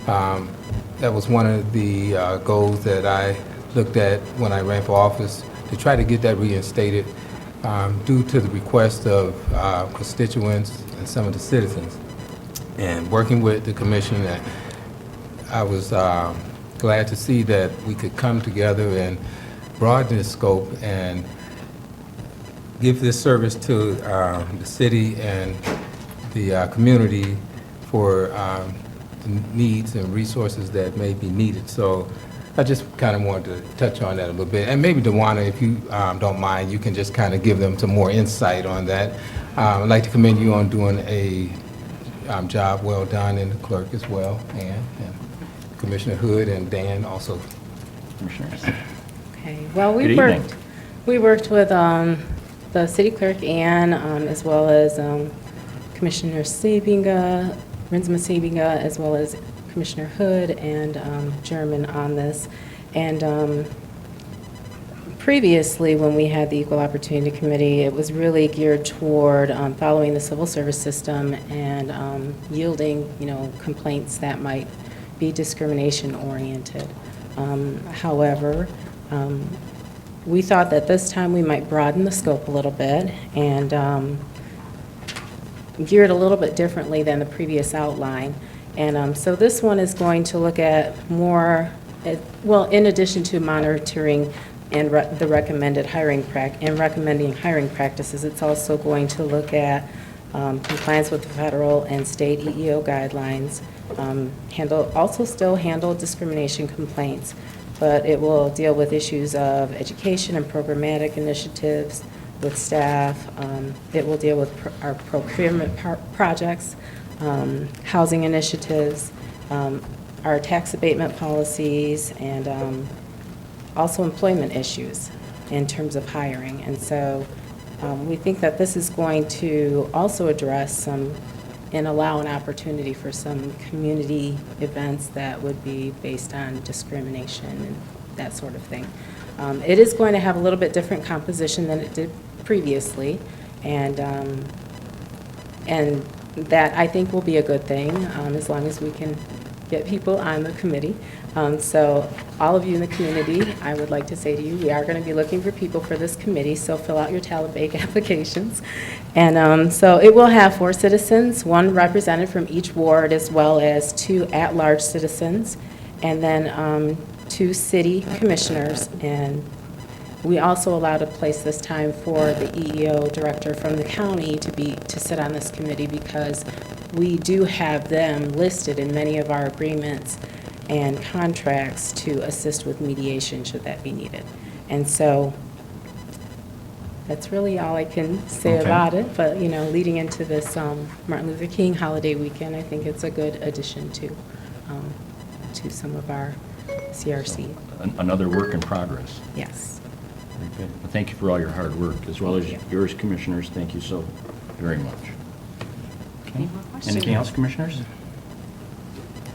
That was one of the goals that I looked at when I ran for office, to try to get that reinstated due to the request of constituents and some of the citizens. And working with the commission, I was glad to see that we could come together and broaden the scope and give this service to the city and the community for the needs and resources that may be needed. So I just kind of wanted to touch on that a little bit. And maybe DeWanna, if you don't mind, you can just kind of give them some more insight on that. I'd like to commend you on doing a job well done, and the clerk as well, and Commissioner Hood and Dan also. Commissioners. Okay, well, Good evening. we worked with the city clerk, Ann, as well as Commissioner Sabinga, Rinsma Sabinga, as well as Commissioner Hood and German on this. And previously, when we had the Equal Opportunity Committee, it was really geared toward following the civil service system and yielding, complaints that might be discrimination-oriented. However, we thought that this time we might broaden the scope a little bit and gear it a little bit differently than the previous outline. And so this one is going to look at more, well, in addition to monitoring and the recommended recommending hiring practices, it's also going to look at compliance with the federal and state EEO guidelines, still handle discrimination complaints, but it will deal with issues of education and programmatic initiatives with staff. It will deal with our procurement projects, housing initiatives, our tax abatement policies, and also employment issues in terms of hiring. And so we think that this is going to also address some and allow an opportunity for some community events that would be based on discrimination and that sort of thing. It is going to have a little bit different composition than it did previously, and that I think will be a good thing as long as we can get people on the committee. So all of you in the community, I would like to say to you, we are going to be looking for people for this committee, so fill out your Talibake applications. And so it will have 4 citizens, 1 represented from each ward, as well as 2 at-large citizens, and then 2 city commissioners. And we also allowed a place this time for the EEO director from the county to sit on this committee, because we do have them listed in many of our agreements and contracts to assist with mediation should that be needed. And so that's really all I can say about it. But, leading into this Martin Luther King holiday weekend, I think it's a good addition to some of our CRC. Another work in progress. Yes. Very good. Well, thank you for all your hard work, as well as yours, commissioners. Thank you so very much. Okay. Anything else, commissioners?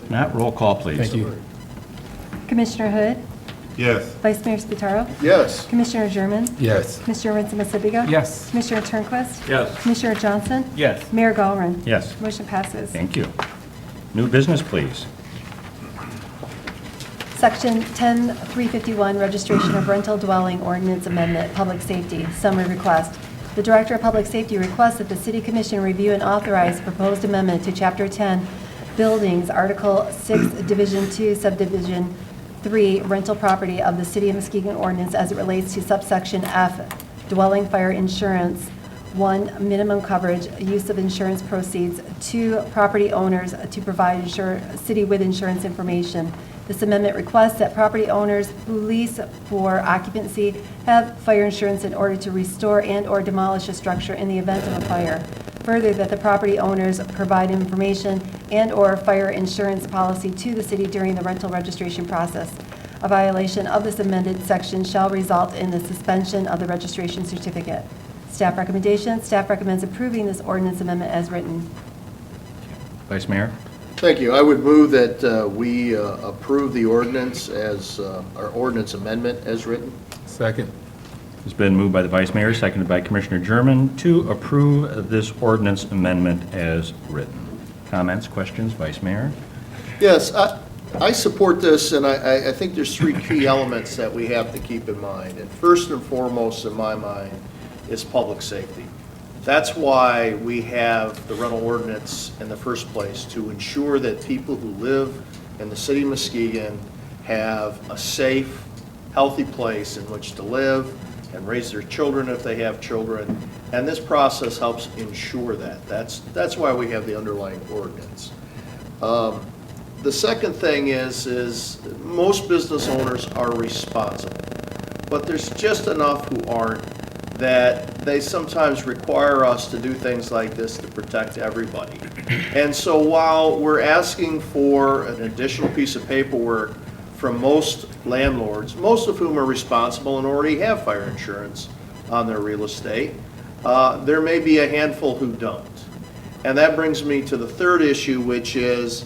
If not, roll call, please. Thank you. Commissioner Hood? Yes. Vice Mayor Spataro? Yes. Commissioner German? Yes. Commissioner Rinsma Sabinga? Yes. Commissioner Turnquist? Yes. Commissioner Johnson? Yes. Mayor Gallron? Yes. Motion passes. Thank you. New business, please. Section 10351, Registration of Rental Dwelling Ordinance Amendment, Public Safety, Summary Request. The Director of Public Safety requests that the City Commission review and authorize proposed amendment to Chapter 10, Buildings, Article 6, Division 2, Subdivision 3, Rental Property of the City of Muskegon Ordinance as it relates to subsection F, dwelling fire insurance. 1, minimum coverage, use of insurance proceeds. 2, property owners to provide city with insurance information. This amendment requests that property owners who lease for occupancy have fire insurance in order to restore and/or demolish a structure in the event of a fire. Further, that the property owners provide information and/or fire insurance policy to the city during the rental registration process. A violation of this amended section shall result in the suspension of the registration certificate. Staff recommendation, staff recommends approving this ordinance amendment as written. Vice Mayor? Thank you. I would move that we approve the ordinance as, our ordinance amendment as written. Second. It's been moved by the Vice Mayor, seconded by Commissioner German, to approve this ordinance amendment as written. Comments, questions, Vice Mayor? Yes, I support this, and I think there's 3 key elements that we have to keep in mind. And first and foremost, in my mind, is public safety. That's why we have the rental ordinance in the first place, to ensure that people who live in the city of Muskegon have a safe, healthy place in which to live and raise their children if they have children. And this process helps ensure that. That's why we have the underlying ordinance. The second thing is most business owners are responsible, but there's just enough who aren't, that they sometimes require us to do things like this to protect everybody. And so while we're asking for an additional piece of paperwork from most landlords, most of whom are responsible and already have fire insurance on their real estate, there may be a handful who don't. And that brings me to the third issue, which is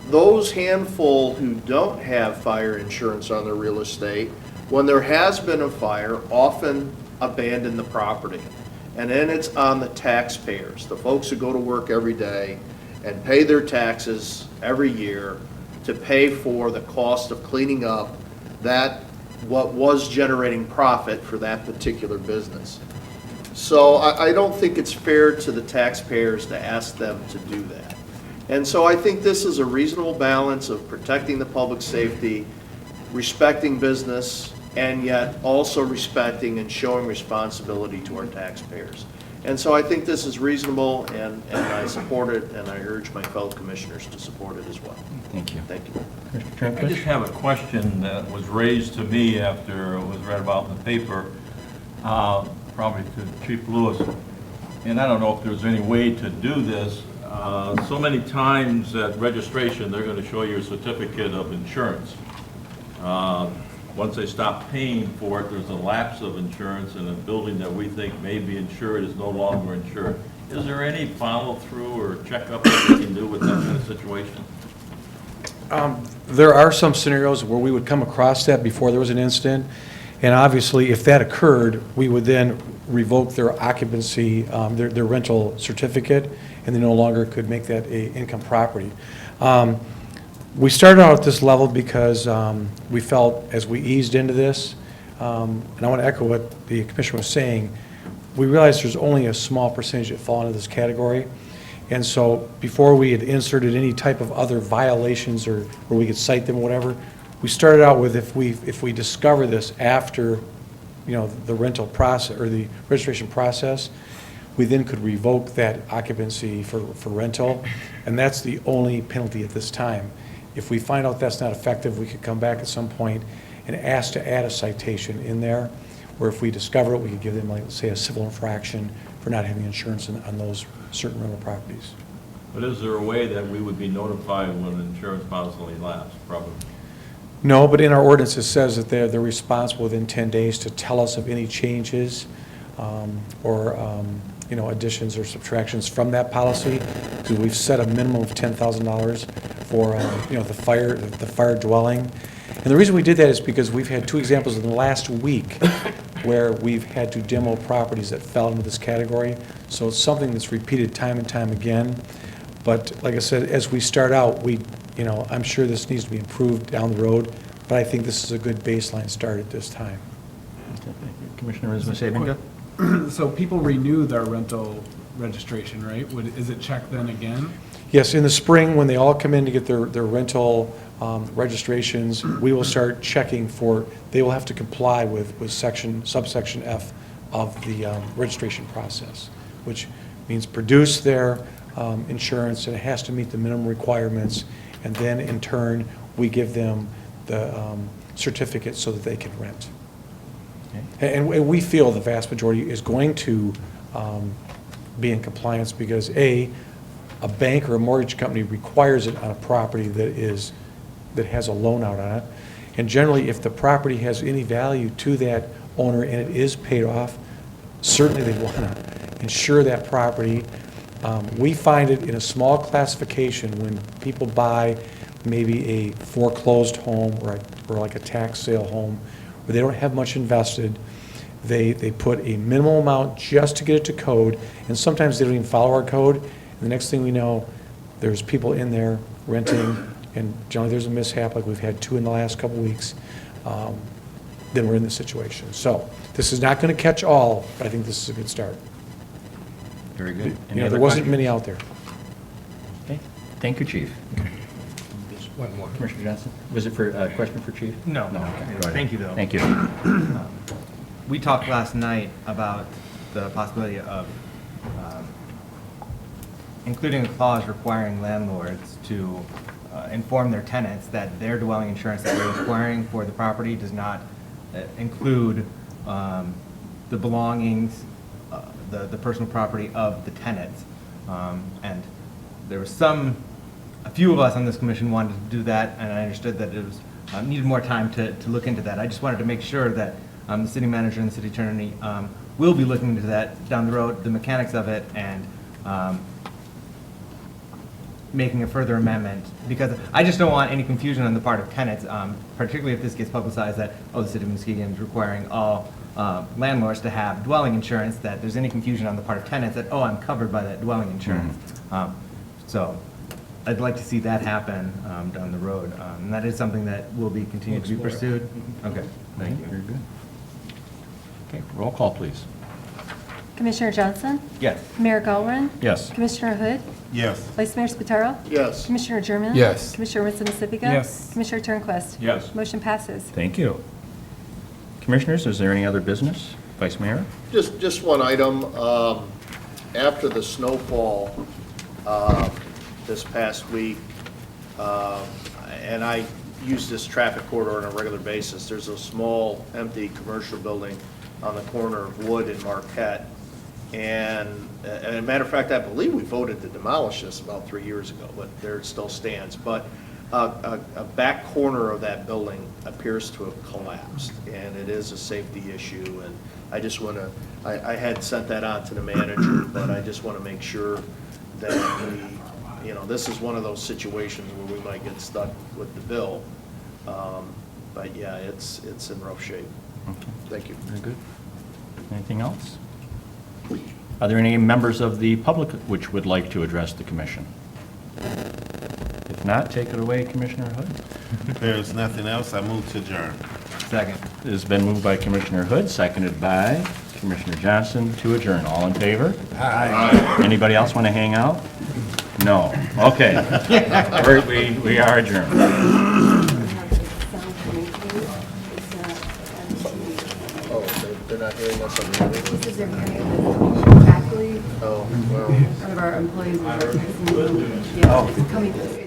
those handful who don't have fire insurance on their real estate, when there has been a fire, often abandon the property. And then it's on the taxpayers, the folks who go to work every day and pay their taxes every year to pay for the cost of cleaning up that what was generating profit for that particular business. So I don't think it's fair to the taxpayers to ask them to do that. And so I think this is a reasonable balance of protecting the public safety, respecting business, and yet also respecting and showing responsibility to our taxpayers. And so I think this is reasonable, and I support it, and I urge my fellow commissioners to support it as well. Thank you. Thank you. I just have a question that was raised to me after it was read about in the paper, probably to Chief Lewis. And I don't know if there's any way to do this. So many times at registration, they're going to show you a certificate of insurance. Once they stop paying for it, there's a lapse of insurance, and a building that we think may be insured is no longer insured. Is there any follow-through or checkup that we can do with that kind of situation? There are some scenarios where we would come across that before there was an incident, and obviously, if that occurred, we would then revoke their occupancy, their rental certificate, and they no longer could make that a income property. We started out at this level because we felt as we eased into this, and I want to echo what the commissioner was saying, we realized there's only a small percentage that fall into this category. And so before we had inserted any type of other violations or where we could cite them or whatever, we started out with if we discover this after, the rental process or the registration process, we then could revoke that occupancy for rental, and that's the only penalty at this time. If we find out that's not effective, we could come back at some point and ask to add a citation in there, or if we discover it, we could give them, like, say, a civil infraction for not having insurance on those certain rental properties. But is there a way that we would be notified when an insurance policy lapses, probably? No, but in our ordinance, it says that they're responsible within 10 days to tell us of any changes or additions or subtractions from that policy, because we've set a minimum of $10,000 for the fire dwelling. And the reason we did that is because we've had 2 examples in the last week where we've had to demo properties that fell into this category. So it's something that's repeated time and time again. But like I said, as we start out, I'm sure this needs to be improved down the road, but I think this is a good baseline start at this time. Commissioner Muskegon? So people renew their rental registration, right? Is it checked then again? Yes, in the spring, when they all come in to get their rental registrations, we will start checking they will have to comply with subsection F of the registration process, which means produce their insurance, and it has to meet the minimum requirements, and then in turn, we give them the certificate so that they can rent. And we feel the vast majority is going to be in compliance because a bank or a mortgage company requires it on a property that has a loan out on it. And generally, if the property has any value to that owner and it is paid off, certainly they want to insure that property. We find it in a small classification when people buy maybe a foreclosed home or like a tax sale home where they don't have much invested. They put a minimal amount just to get it to code, and sometimes they don't even follow our code. And the next thing we know, there's people in there renting, and generally there's a mishap, like we've had 2 in the last couple weeks. Then we're in this situation. So this is not going to catch all, but I think this is a good start. Very good. There wasn't many out there. Okay. Thank you, Chief. One more. Commissioner Johnson, was it for a question for Chief? No. Okay. Go ahead. Thank you, though. Thank you. We talked last night about the possibility of including a clause requiring landlords to inform their tenants that their dwelling insurance that they're requiring for the property does not include the belongings, the personal property of the tenants. And there was a few of us on this commission wanted to do that, and I understood that it was needed more time to look into that. I just wanted to make sure that the city manager and the city attorney will be looking into that down the road, the mechanics of it, and making a further amendment, because I just don't want any confusion on the part of tenants, particularly if this gets publicized that, the city of Muskegon is requiring all landlords to have dwelling insurance, that there's any confusion on the part of tenants that, I'm covered by that dwelling insurance. So I'd like to see that happen down the road, and that is something that will be continued to be pursued. Okay, thank you. Very good. Okay, roll call, please. Commissioner Johnson? Yes. Mayor Gowron? Yes. Commissioner Hood? Yes. Vice Mayor Spataro? Yes. Commissioner German? Yes. Commissioner Ritz-Pacifica? Yes. Commissioner Turnquist? Yes. Motion passes. Thank you. Commissioners, is there any other business? Vice Mayor? Just one item. After the snowfall this past week, and I use this traffic corridor on a regular basis, there's a small empty commercial building on the corner of Wood and Marquette. And as a matter of fact, I believe we voted to demolish this about 3 years ago, but there it still stands. But a back corner of that building appears to have collapsed, and it is a safety issue. And I just want to, I had sent that on to the manager, but I just want to make sure that we, this is one of those situations where we might get stuck with the bill. But yeah, it's in rough shape. Okay. Thank you. Very good. Anything else? Are there any members of the public which would like to address the commission? If not, take it away, Commissioner Hood. If there's nothing else, I move to adjourn. Second. It has been moved by Commissioner Hood, seconded by Commissioner Johnson to adjourn. All in favor? Aye. Anybody else want to hang out? No. Okay. We are adjourned. They're not hearing us on the radio? This is their hearing. Actually, Oh, well. one of our employees is coming.